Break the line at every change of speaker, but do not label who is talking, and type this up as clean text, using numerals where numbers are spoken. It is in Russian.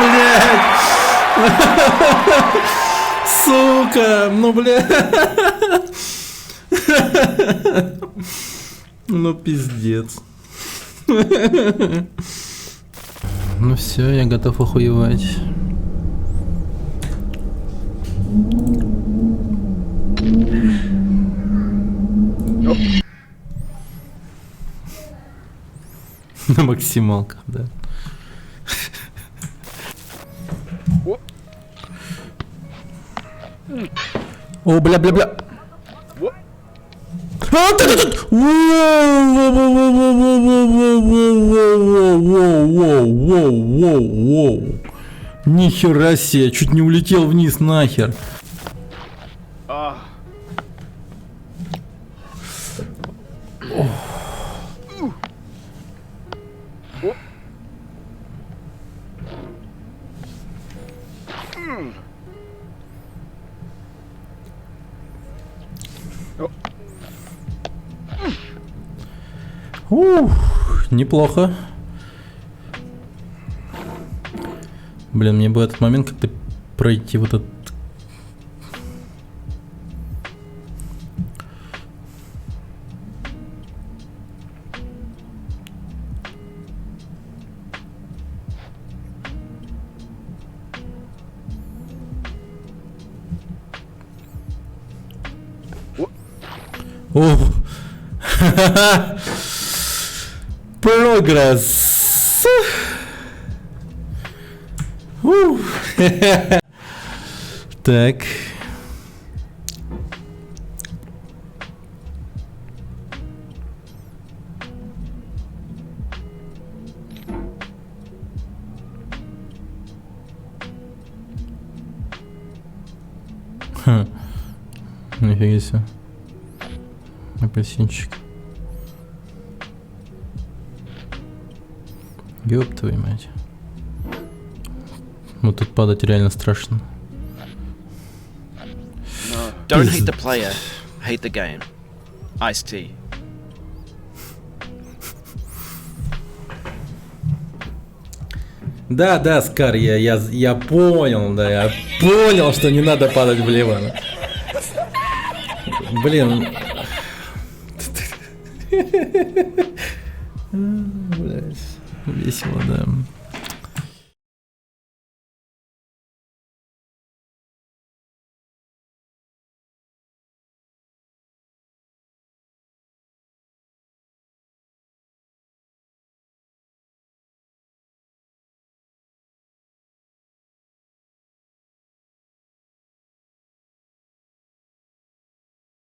Блядь. Сука. Ну, блядь. Ну, пиздец. Ну все, я готов охуевать. На максималках, да. О, бля. Нихера себе, чуть не улетел вниз нахер. Неплохо. Блин, мне бы этот момент как-то пройти вот этот. О! Прогресс. Так. Нифига себе. Апельсинчик. Ёб твою мать. Ну тут падать реально страшно.
Don't hate the player, hate the game. Ice-T.
Да, Скар, я понял, да, я понял, что не надо падать влево. Блин. Блять, весело, да.